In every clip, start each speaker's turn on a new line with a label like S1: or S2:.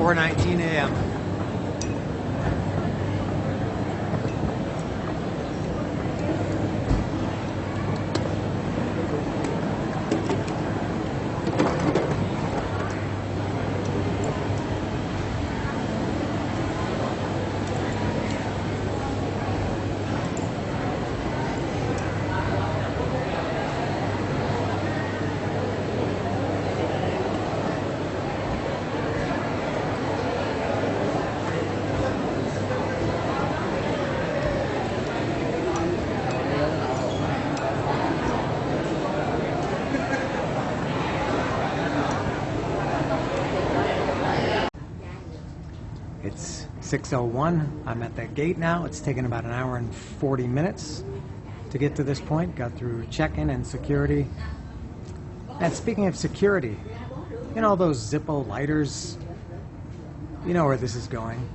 S1: 4:19 a.m. It's 6:01. I'm at that gate now. It's taken about an hour and 40 minutes to get to this point. Got through check-in and security. And speaking of security, you know all those Zippo lighters? You know where this is going.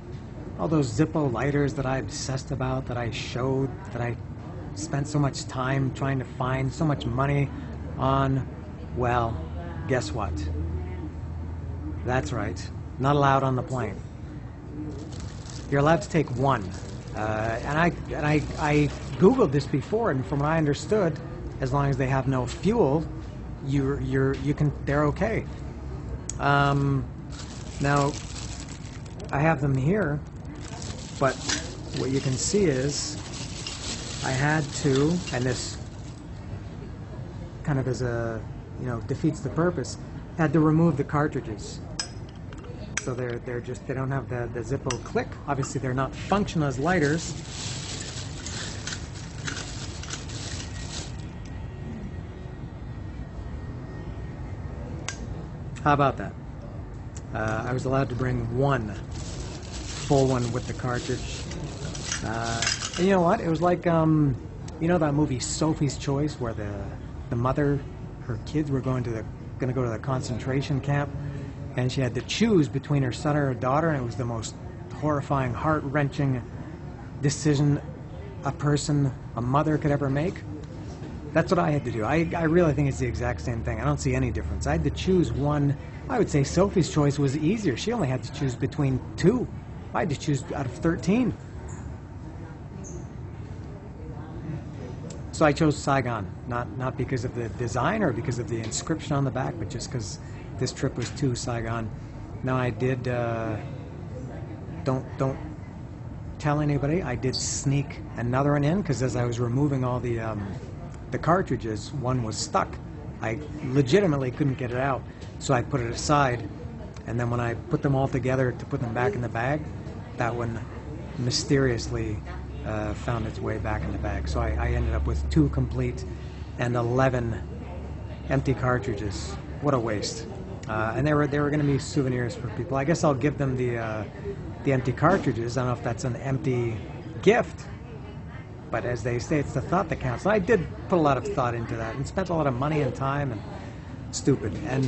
S1: All those Zippo lighters that I obsessed about, that I showed, that I spent so much time trying to find, so much money on. Well, guess what? That's right. Not allowed on the plane. You're allowed to take one, and I Googled this before, and from what I understood, as long as they have no fuel, they're okay. Now, I have them here, but what you can see is I had to, and this kind of as a defeats the purpose, had to remove the cartridges. So they don't have the Zippo click. Obviously they're not functional as lighters. How about that? I was allowed to bring one full one with the cartridge. And you know what? It was like you know that movie Sophie's Choice, where the mother, her kids were going to go to the concentration camp. And she had to choose between her son or her daughter, and it was the most horrifying, heart-wrenching decision a mother could ever make. That's what I had to do. I really think it's the exact same thing. I don't see any difference. I had to choose one. I would say Sophie's Choice was easier. She only had to choose between two. I had to choose out of 13. So I chose Saigon, not because of the design or because of the inscription on the back, but just because this trip was to Saigon. Now I did, don't tell anybody, I did sneak another one in, because as I was removing all the cartridges, one was stuck. I legitimately couldn't get it out, so I put it aside, and then when I put them all together to put them back in the bag, that one mysteriously found its way back in the bag. So I ended up with 2 complete and 11 empty cartridges. What a waste. And they were going to be souvenirs for people. I guess I'll give them the empty cartridges. I don't know if that's an empty gift, but as they say, it's the thought that counts. And I did put a lot of thought into that and spent a lot of money and time, and stupid. And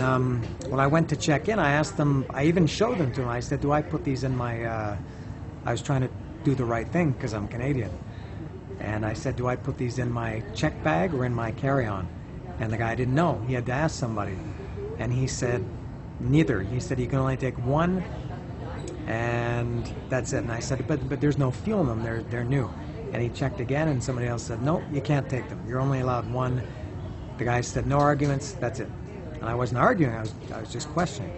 S1: when I went to check in, I asked them, I even showed them to them. I said, do I put these in my, I was trying to do the right thing because I'm Canadian. And I said, do I put these in my check bag or in my carry-on? And the guy didn't know. He had to ask somebody. And he said, neither. He said, you can only take one, and that's it. And I said, but there's no fuel in them. They're new. And he checked again, and somebody else said, no, you can't take them. You're only allowed one. The guy said, no arguments. That's it. And I wasn't arguing. I was just questioning.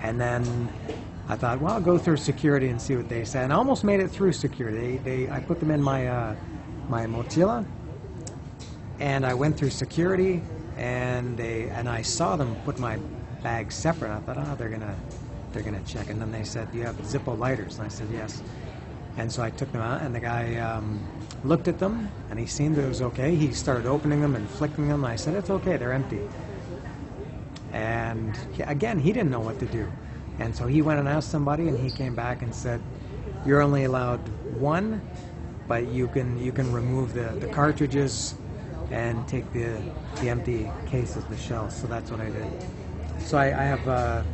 S1: And then I thought, well, I'll go through security and see what they say. And I almost made it through security. I put them in my my mochila, and I went through security. And I saw them put my bag separate. I thought, oh, they're gonna check. And then they said, do you have Zippo lighters? And I said, yes. And so I took them out, and the guy looked at them, and he seemed it was okay. He started opening them and flicking them. And I said, it's okay, they're empty. And again, he didn't know what to do. And so he went and asked somebody, and he came back and said, you're only allowed one, but you can remove the cartridges and take the empty cases, the shells. So that's what I did. So I have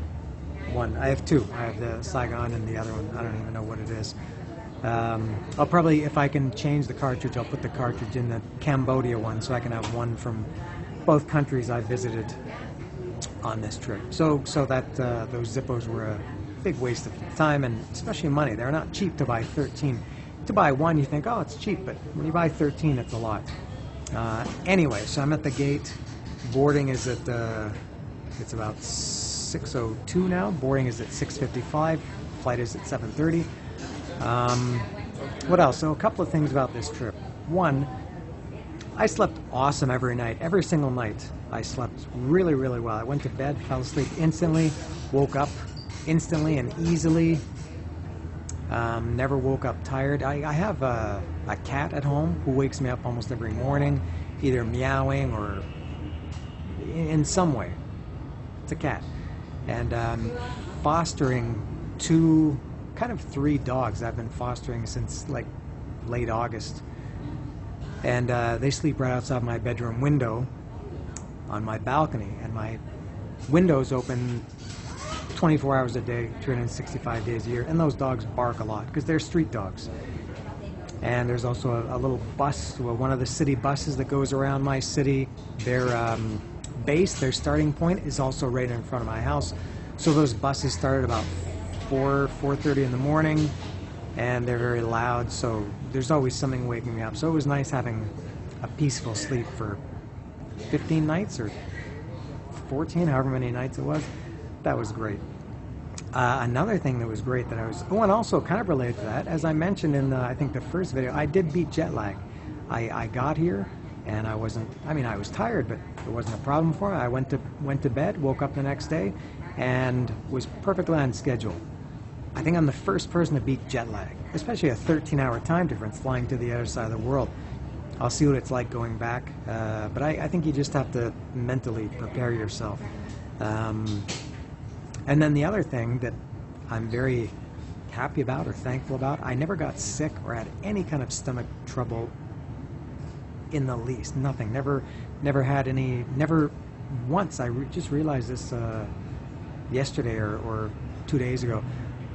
S1: one. I have 2. I have the Saigon and the other one. I don't even know what it is. I'll probably, if I can change the cartridge, I'll put the cartridge in the Cambodia one, so I can have one from both countries I visited on this trip. So that those Zippos were big waste of time and especially money. They're not cheap to buy 13. To buy one, you think, oh, it's cheap, but when you buy 13, it's a lot. Anyway, so I'm at the gate. Boarding is at it's about 6:02 now. Boarding is at 6:55. Flight is at 7:30. What else? So a couple of things about this trip. One, I slept awesome every night. Every single night, I slept really, really well. I went to bed, fell asleep instantly, woke up instantly and easily. Never woke up tired. I have a cat at home who wakes me up almost every morning, either meowing or in some way. It's a cat. And fostering kind of three dogs I've been fostering since like late August. And they sleep right outside my bedroom window on my balcony. And my window's open 24 hours a day, 365 days a year. And those dogs bark a lot because they're street dogs. And there's also a little bus, one of the city buses that goes around my city. Their base, their starting point is also right in front of my house. So those buses start at about 4:30 in the morning, and they're very loud, so there's always something waking me up. So it was nice having a peaceful sleep for 15 nights or 14, however many nights it was. That was great. Another thing that was great that and also kind of related to that, as I mentioned in I think the first video, I did beat jet lag. I got here and I was tired, but it wasn't a problem for me. I went to bed, woke up the next day, and was perfectly on schedule. I think I'm the first person to beat jet lag, especially a 13-hour time difference flying to the other side of the world. I'll see what it's like going back, but I think you just have to mentally prepare yourself. And then the other thing that I'm very happy about or thankful about, I never got sick or had any kind of stomach trouble in the least. Nothing. Never had any. Never once. I just realized this yesterday or 2 days ago.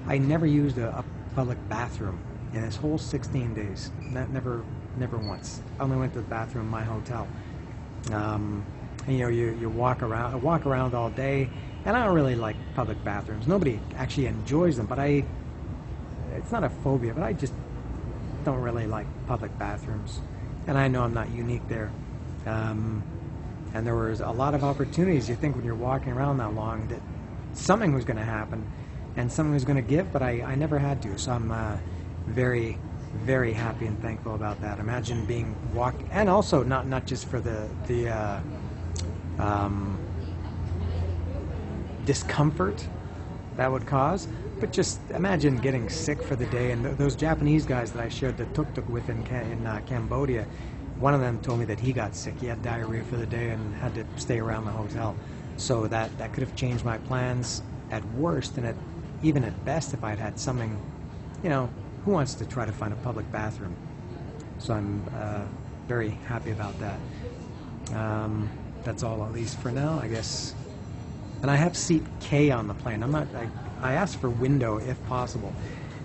S1: I never used a public bathroom in this whole 16 days. Never once. I only went to the bathroom in my hotel. And, you walk around all day, and I don't really like public bathrooms. Nobody actually enjoys them, but it's not a phobia, but I just don't really like public bathrooms. And I know I'm not unique there. And there was a lot of opportunities. You think when you're walking around that long that something was going to happen and something was going to give, but I never had to. So I'm very, very happy and thankful about that. Imagine being walked, and also not just for the discomfort that would cause, but just imagine getting sick for the day. And those Japanese guys that I shared the tuk-tuk with in Cambodia, one of them told me that he got sick. He had diarrhea for the day and had to stay around the hotel. So that could have changed my plans at worst, and even at best, if I'd had something, who wants to try to find a public bathroom? So I'm very happy about that. That's all, at least for now, I guess. And I have seat K on the plane. I asked for window if possible.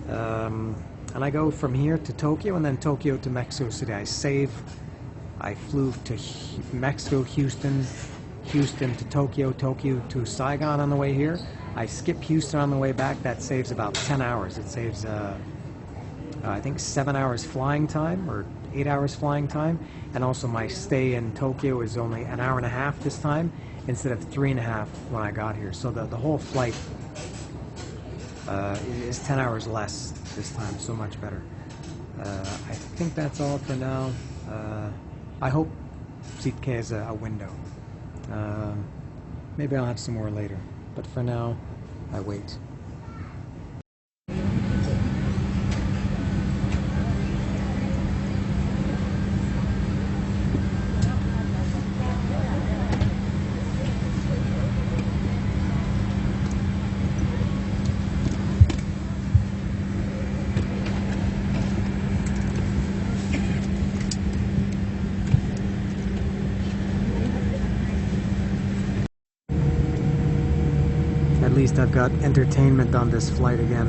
S1: And I go from here to Tokyo, and then Tokyo to Mexico City. I flew to Mexico, Houston to Tokyo, Tokyo to Saigon on the way here. I skip Houston on the way back. That saves about 10 hours. It saves, I think, 7 hours flying time or 8 hours flying time. And also my stay in Tokyo is only an hour and a half this time instead of 3.5 when I got here. So the whole flight is 10 hours less this time, so much better. I think that's all for now. I hope seat K is a window. Maybe I'll have some more later, but for now, I wait. At least I've got entertainment on this flight again.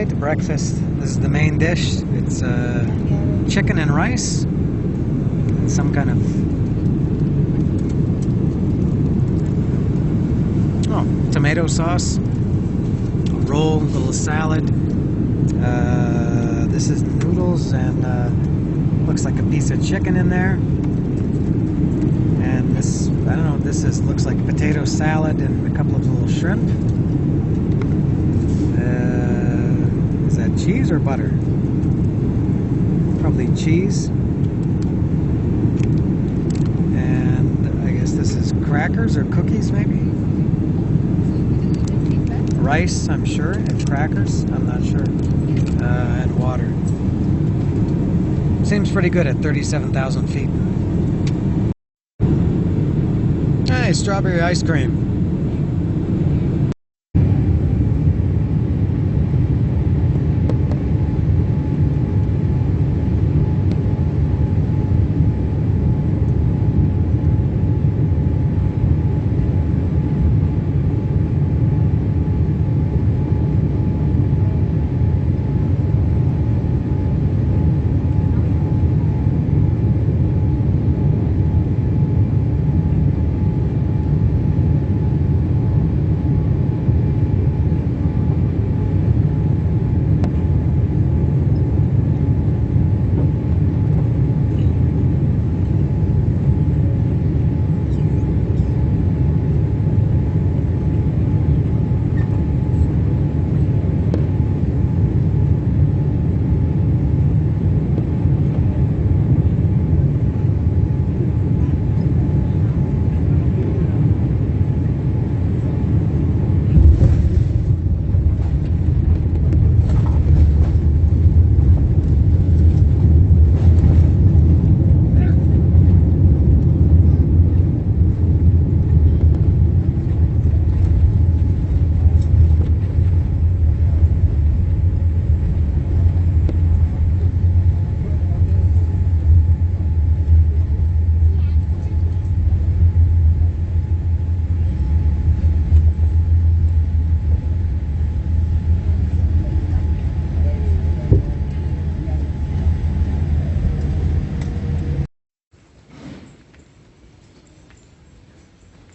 S1: right, the breakfast. This is the main dish. It's chicken and rice. And some kind of tomato sauce. A roll, a little salad. This is noodles and looks like a piece of chicken in there. And this, I don't know what this is. Looks like potato salad and a couple of little shrimp. Is that cheese or butter? Probably cheese. And I guess this is crackers or cookies, maybe? Rice, I'm sure, and crackers, I'm not sure. And water. Seems pretty good at 37,000 feet. Hey, strawberry ice cream.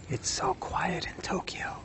S1: It's so quiet in Tokyo.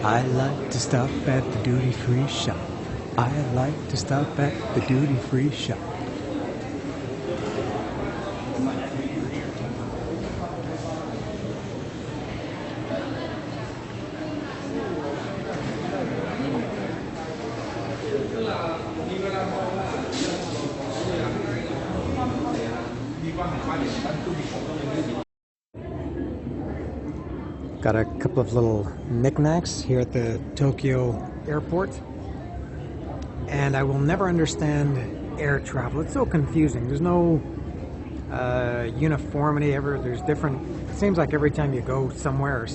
S1: I like to stop at the duty-free shop. I like to stop at the duty-free shop. Got a couple of little knickknacks here at the Tokyo airport. And I will never understand air travel. It's so confusing. There's no uniformity ever. There's different, it seems like every time you go somewhere,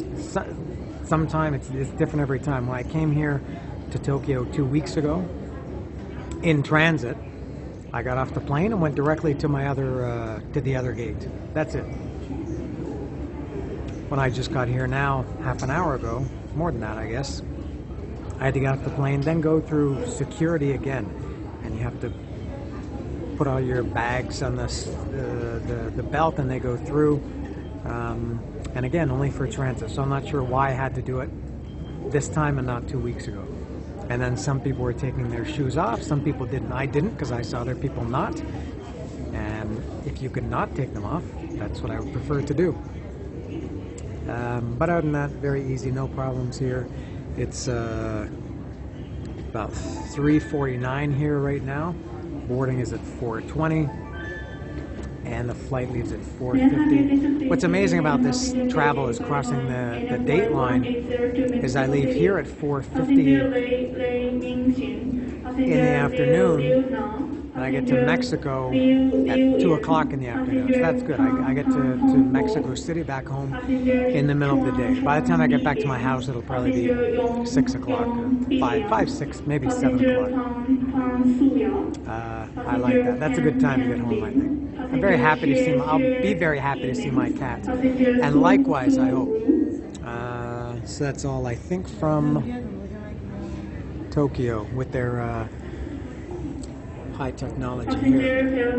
S1: sometime it's different every time. When I came here to Tokyo 2 weeks ago, in transit, I got off the plane and went directly to my to the other gate. That's it. When I just got here now, half an hour ago, more than that I guess, I had to get off the plane, then go through security again. And you have to put all your bags on the belt and they go through. And again, only for transit. So I'm not sure why I had to do it this time and not 2 weeks ago. And then some people were taking their shoes off, some people didn't. I didn't because I saw other people not. And if you could not take them off, that's what I would prefer to do. But other than that, very easy, no problems here. It's about 3:49 here right now. Boarding is at 4:20, and the flight leaves at 4:50. What's amazing about this travel is crossing the date line is I leave here at 4:50 in the afternoon, and I get to Mexico at 2 o'clock in the afternoon. So that's good. I get to Mexico City, back home, in the middle of the day. By the time I get back to my house, it'll probably be 6 o'clock, or 5, 6, maybe 7 o'clock. I like that. That's a good time to get home, I think. I'm very happy to see I'll be very happy to see my cat. And likewise, I hope. So that's all, I think, from Tokyo with their high technology here.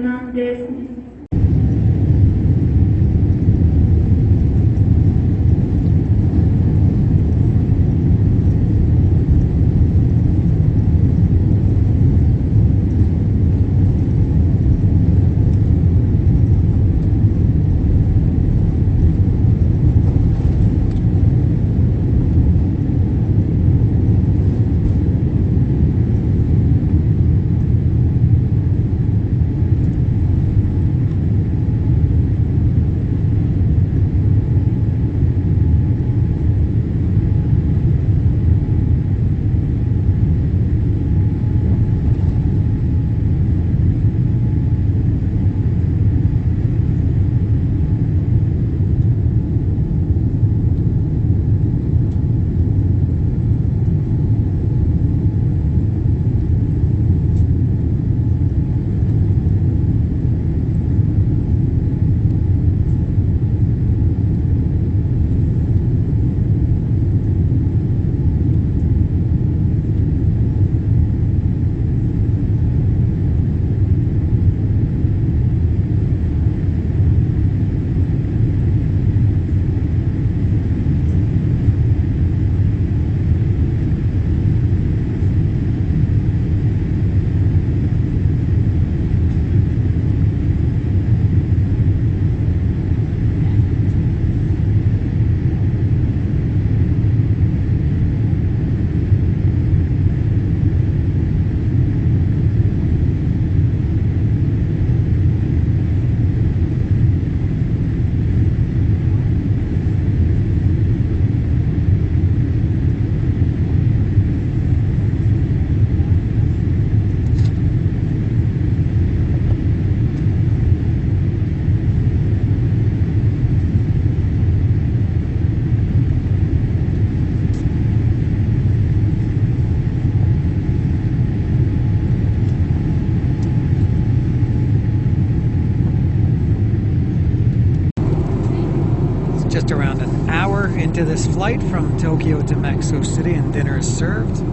S1: Just around an hour into this flight from Tokyo to Mexico City, and dinner is served.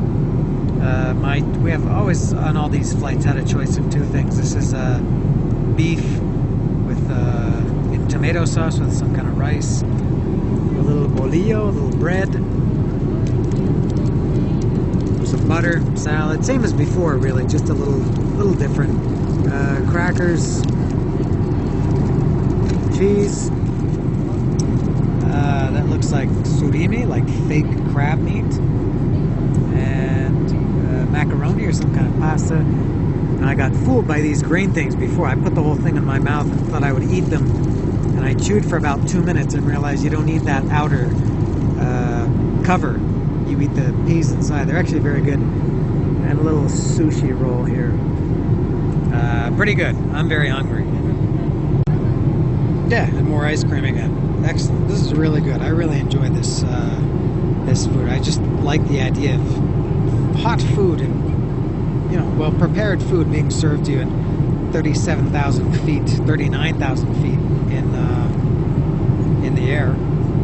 S1: We have always on all these flights had a choice of two things. This is beef with in tomato sauce with some kind of rice, a little bolillo, a little bread, some butter, salad, same as before really, just a little different. Crackers, cheese. That looks like surimi, like fake crab meat, and macaroni or some kind of pasta. And I got fooled by these green things before. I put the whole thing in my mouth and thought I would eat them, and I chewed for about 2 minutes and realized you don't need that outer cover. You eat the peas inside. They're actually very good. And a little sushi roll here. Pretty good. I'm very hungry. Yeah, and more ice cream again. Excellent. This is really good. I really enjoy this this food. I just like the idea of hot food and, you know, well prepared food being served to you at 37,000 feet, 39,000 feet in the air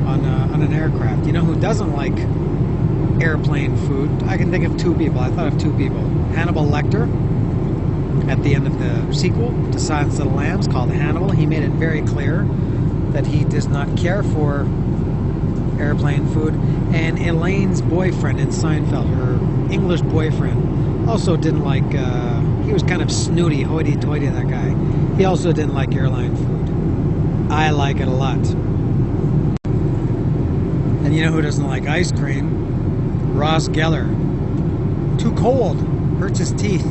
S1: on an aircraft. You know who doesn't like airplane food? I can think of two people. I thought of two people. Hannibal Lecter, at the end of the sequel to Silence of the Lambs called Hannibal, he made it very clear that he does not care for airplane food. And Elaine's boyfriend in Seinfeld, her English boyfriend, also didn't like, he was kind of snooty, hoity-toity, that guy. He also didn't like airline food. I like it a lot. And you know who doesn't like ice cream? Ross Geller. Too cold. Hurts his teeth.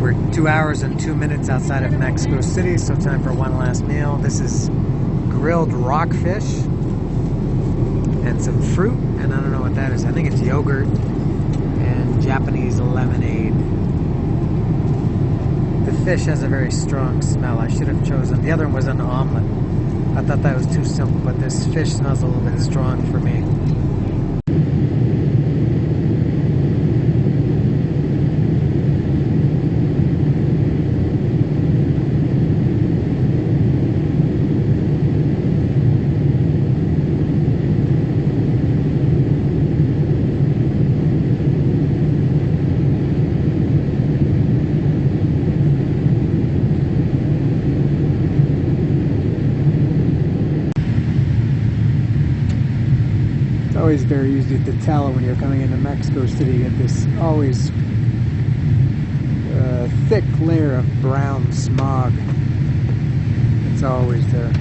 S1: We're 2 hours and 2 minutes outside of Mexico City, so time for one last meal. This is grilled rockfish and some fruit, and I don't know what that is. I think it's yogurt and Japanese lemonade. The fish has a very strong smell. I should have chosen. The other one was an omelet. I thought that was too simple, but this fish smells a little bit strong for me. Always very easy to tell when you're coming into Mexico City. You get this always thick layer of brown smog. It's always there.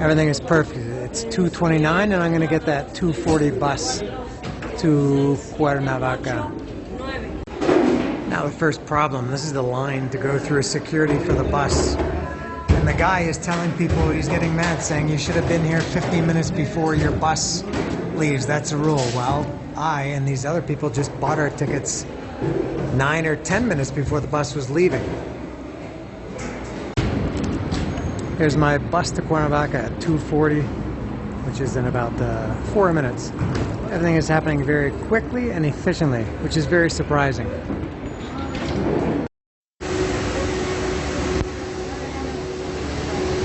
S1: Everything is perfect. It's 2:29 and I'm going to get that 2:40 bus to Cuernavaca. Now the first problem, this is the line to go through security for the bus. And the guy is telling people, he's getting mad, saying you should have been here 15 minutes before your bus leaves. That's a rule. Well, I and these other people just bought our tickets 9 or 10 minutes before the bus was leaving. Here's my bus to Cuernavaca at 2:40, which is in about 4 minutes. Everything is happening very quickly and efficiently, which is very surprising.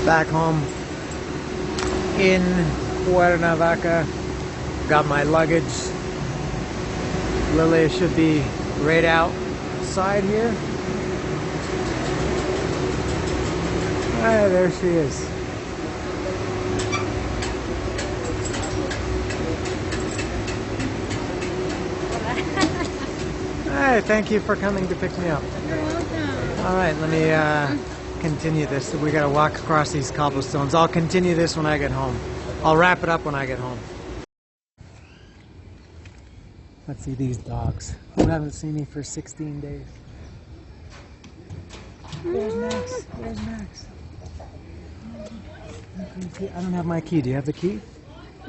S1: Back home in Cuernavaca, got my luggage. Lily should be right outside here. Ah, there she is. Hey, thank you for coming to pick me up.
S2: You're welcome.
S1: All right, let me continue this. We got to walk across these cobblestones. I'll continue this when I get home. I'll wrap it up when I get home. Let's see these dogs who haven't seen me for 16 days. There's Max. There's Max. I don't have my key. Do you have the key?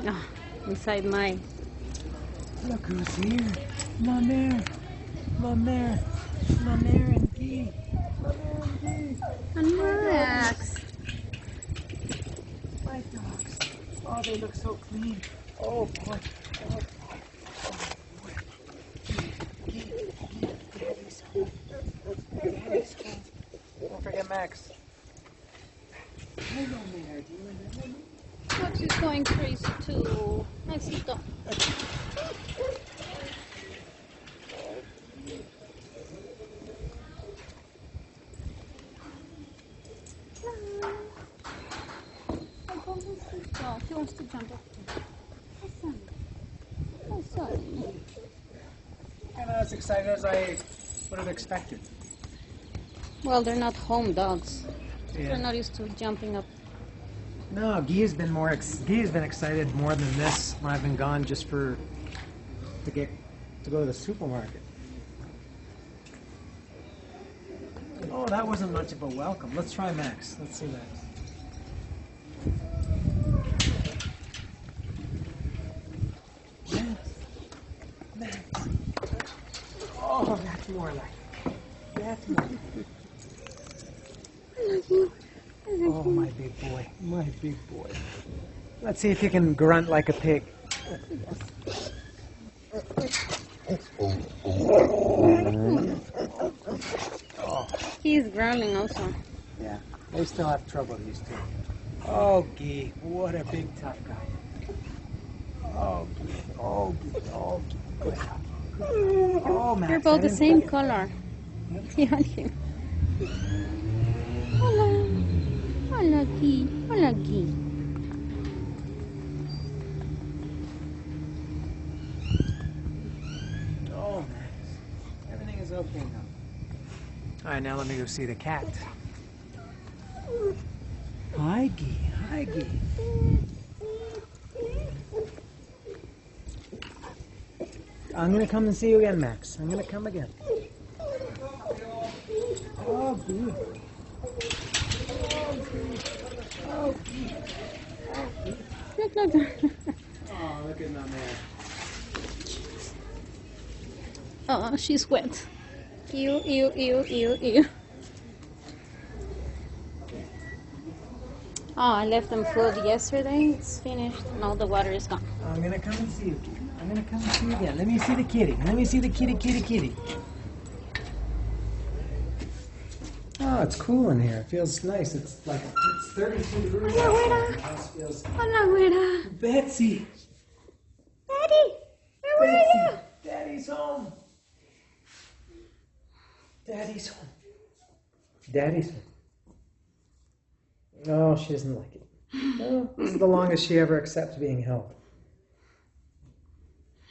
S2: No, inside mine.
S1: Look who's here. Ma mère. Ma mère. Ma mère and Guy. Ma mère and Guy.
S2: And Max.
S1: My dogs. Oh, they look so clean. Oh boy. Oh boy. Oh boy. Guy. Daddy's home. Daddy's home. Don't forget Max. Hello, Mare. Do you remember me?
S2: Max is going crazy too. Maxito. Oh, he wants to jump up. Oh, sorry.
S1: You're not as excited as I would have expected.
S2: Well, they're not home dogs.
S1: Yeah.
S2: They're not used to jumping up.
S1: No, Guy has been excited more than this when I've been gone, just to go to the supermarket. Oh, that wasn't much of a welcome. Let's try Max. Let's see Max. Max. Oh, that's more like it. That's more like it.
S2: I love you.
S1: Oh, my big boy. My big boy. Let's see if you can grunt like a pig. Oh.
S2: He's growling also.
S1: Yeah, they still have trouble, these two. Oh, Guy, what a big tough guy. Oh, Guy, oh, Guy, oh, Guy. Good job. Oh, Max.
S2: They're both the same color. Yeah, him. Hola. Hola, Guy. Hola, Guy.
S1: Oh, Max. Everything is okay now. All right, now let me go see the cat. Hi, Guy. Hi, Guy. I'm going to come and see you again, Max. I'm going to come again. Oh, Guy. Oh, Guy.
S2: Look, look.
S1: Oh, look at my man.
S2: Oh, she's wet. Ew, ew, ew, ew, ew. Oh, I left them food yesterday. It's finished and all the water is gone.
S1: I'm going to come and see you. I'm going to come and see you again. Let me see the kitty. Let me see the kitty, kitty, kitty. Oh, it's cool in here. It feels nice. It's like, it's 32 degrees.
S2: Hola,
S1: The house feels...
S2: Hola, güera.
S1: Betsy!
S2: Daddy, where are you?
S1: Daddy's home. Daddy's home. Daddy's home. No, she doesn't like it. No, this is the longest she ever accepts being held.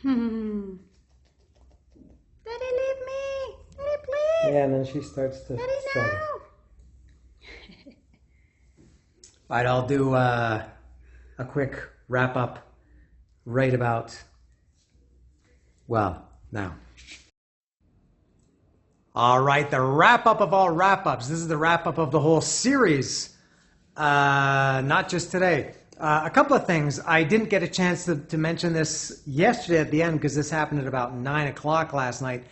S2: Daddy, leave me. Daddy, please.
S1: Yeah, and then she starts to struggle. All right, I'll do a quick wrap up right about, well, now. All right, the wrap up of all wrap ups. This is the wrap up of the whole series, not just today. A couple of things. I didn't get a chance to mention this yesterday at the end because this happened at about 9 o'clock last night.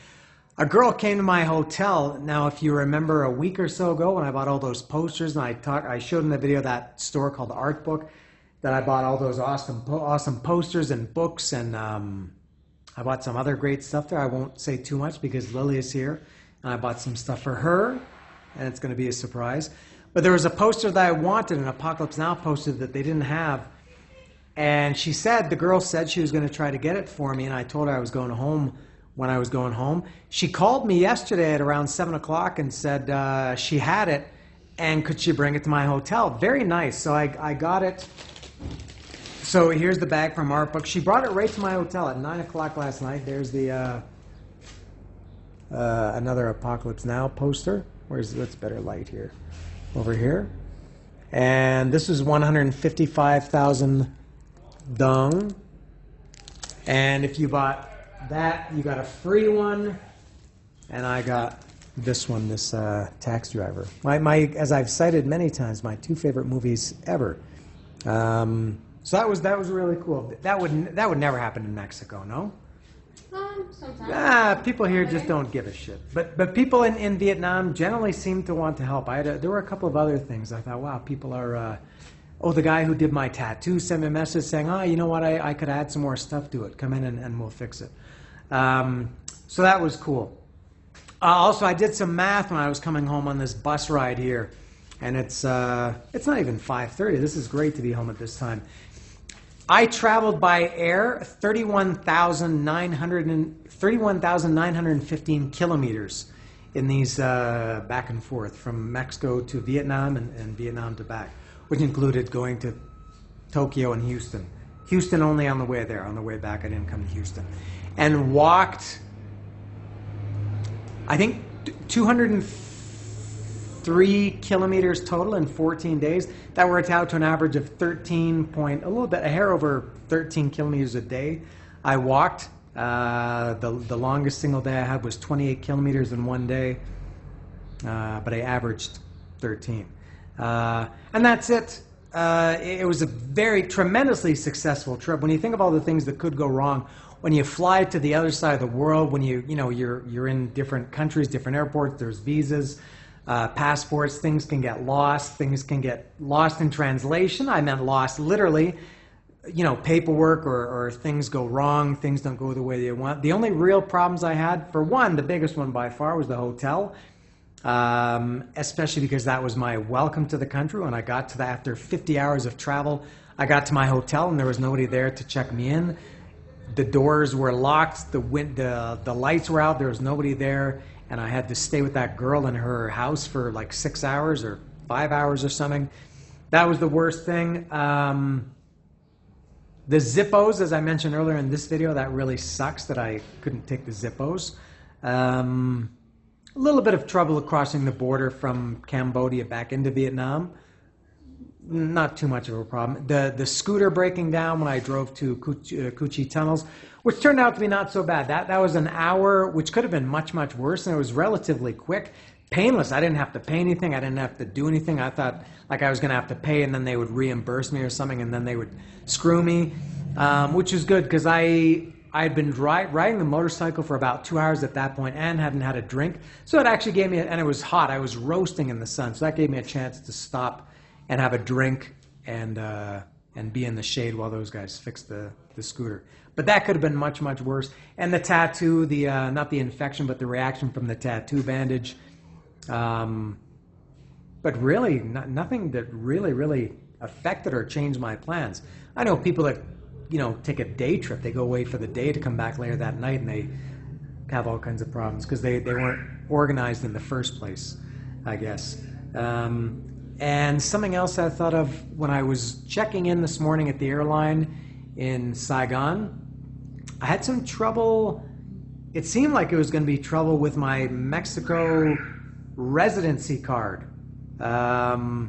S1: A girl came to my hotel. Now, if you remember a week or so ago when I bought all those posters and I showed in the video that store called Art Book that I bought all those awesome posters and books, and I bought some other great stuff there. I won't say too much because Lily is here, and I bought some stuff for her, and it's going to be a surprise. But there was a poster that I wanted, an Apocalypse Now poster that they didn't have, and the girl said she was going to try to get it for me, and I told her I was going home. When I was going home, she called me yesterday at around 7 o'clock and said she had it and could she bring it to my hotel. Very nice. So I got it. So here's the bag from Art Book. She brought it right to my hotel at 9 o'clock last night. There's the another Apocalypse Now poster. What's better light here? Over here. And this is 155,000 dong. And if you bought that, you got a free one, and I got this one, this Taxi Driver. As I've cited many times, my two favorite movies ever. So that was really cool. That would never happen in Mexico, no?
S2: Sometimes.
S1: People here just don't give a shit. But people in Vietnam generally seem to want to help. There were a couple of other things. I thought, wow, people are. The guy who did my tattoo sent me a message saying, you know what, I could add some more stuff to it. Come in and we'll fix it. So that was cool. Also, I did some math when I was coming home on this bus ride here. And it's not even 5:30. This is great to be home at this time. I traveled by air 31,915 kilometers in these back and forth from Mexico to Vietnam and Vietnam to back, which included going to Tokyo and Houston. Houston only on the way there. On the way back, I didn't come to Houston. And walked, I think, 203 kilometers total in 14 days. That worked out to an average of a hair over 13 kilometers a day. I walked. The longest single day I had was 28 kilometers in one day, but I averaged 13. And that's it. It was a tremendously successful trip. When you think of all the things that could go wrong, when you fly to the other side of the world, when you're in different countries, different airports, there's visas, passports, things can get lost in translation. I meant lost literally, paperwork or things go wrong, things don't go the way they want. The only real problems I had, for one, the biggest one by far was the hotel. Especially because that was my welcome to the country. When I got to after 50 hours of travel, I got to my hotel and there was nobody there to check me in. The doors were locked, the lights were out, there was nobody there, and I had to stay with that girl in her house for like 6 hours or 5 hours or something. That was the worst thing. The Zippos, as I mentioned earlier in this video, that really sucks that I couldn't take the Zippos. A little bit of trouble crossing the border from Cambodia back into Vietnam. Not too much of a problem. The scooter breaking down when I drove to Cu Chi tunnels, which turned out to be not so bad. That was an hour, which could have been much, much worse, and it was relatively quick. Painless. I didn't have to pay anything. I didn't have to do anything. I thought like I was going to have to pay, and then they would reimburse me or something, and then they would screw me, which is good because I'd been riding the motorcycle for about 2 hours at that point and hadn't had a drink. So it actually gave me, and it was hot. I was roasting in the sun, so that gave me a chance to stop and have a drink and be in the shade while those guys fixed the scooter. But that could have been much, much worse. And the tattoo, not the infection, but the reaction from the tattoo bandage. But really, nothing that really affected or changed my plans. I know people that, take a day trip. They go away for the day to come back later that night, and they have all kinds of problems because they weren't organized in the first place, I guess. And something else I thought of when I was checking in this morning at the airline in Saigon, I had some trouble it seemed like it was going to be trouble with my Mexico residency card. The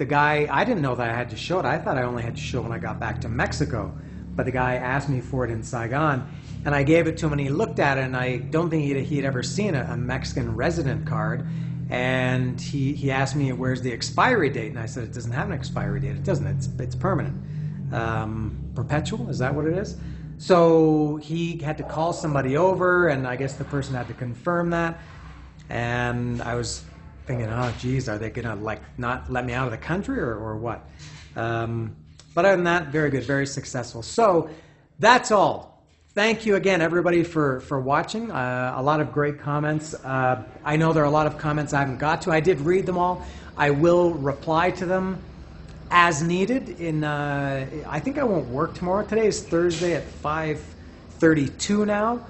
S1: guy, I didn't know that I had to show it. I thought I only had to show it when I got back to Mexico. But the guy asked me for it in Saigon, and I gave it to him, and he looked at it, and I don't think he'd ever seen a Mexican resident card. And he asked me, where's the expiry date? And I said, it doesn't have an expiry date. It doesn't. It's permanent. Perpetual, is that what it is? So he had to call somebody over, and I guess the person had to confirm that. And I was thinking, oh, geez, are they going to like not let me out of the country or what? But other than that, very good, very successful. So that's all. Thank you again, everybody, for watching. A lot of great comments. I know there are a lot of comments I haven't got to. I did read them all. I will reply to them as needed. I think I won't work tomorrow. Today is Thursday at 5:32 now.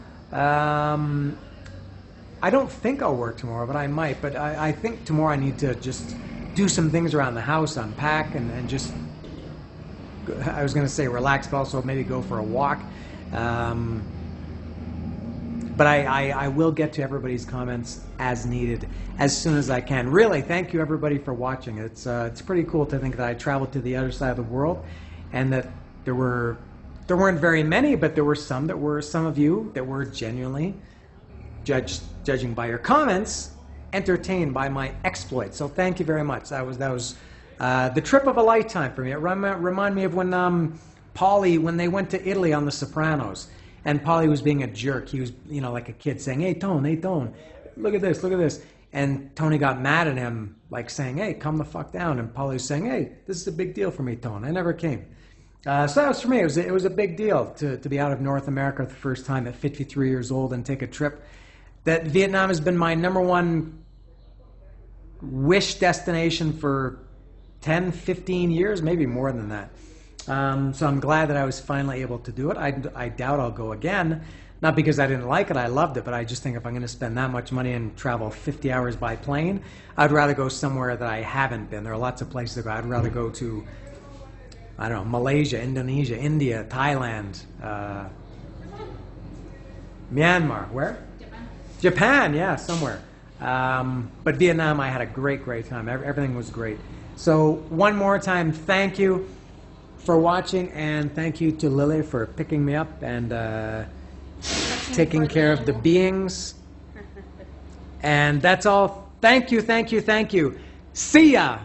S1: I don't think I'll work tomorrow, but I might. But I think tomorrow I need to just do some things around the house, unpack, and just, I was going to say relax, but also maybe go for a walk. But I will get to everybody's comments as needed as soon as I can. Really, thank you everybody for watching. It's pretty cool to think that I traveled to the other side of the world, and that there weren't very many, but there were some of you that were genuinely, judging by your comments, entertained by my exploits. So thank you very much. That was the trip of a lifetime for me. It reminded me of when Paulie, when they went to Italy on The Sopranos, and Paulie was being a jerk. He was, like a kid saying, hey, Tone, look at this. And Tony got mad at him, like saying, hey, calm the fuck down. And Paulie was saying, hey, this is a big deal for me, Tone. I never came. So that was for me. It was a big deal to be out of North America the first time at 53 years old and take a trip. That Vietnam has been my #1 wish destination for 10, 15 years, maybe more than that. So I'm glad that I was finally able to do it. I doubt I'll go again. Not because I didn't like it, I loved it, but I just think if I'm going to spend that much money and travel 50 hours by plane, I'd rather go somewhere that I haven't been. There are lots of places to go. I'd rather go to, I don't know, Malaysia, Indonesia, India, Thailand, Myanmar. Where? Japan, yeah, somewhere. But Vietnam, I had a great time. Everything was great. So one more time, thank you for watching, and thank you to Lily for picking me up and taking care of the beings. And that's all. Thank you. See ya.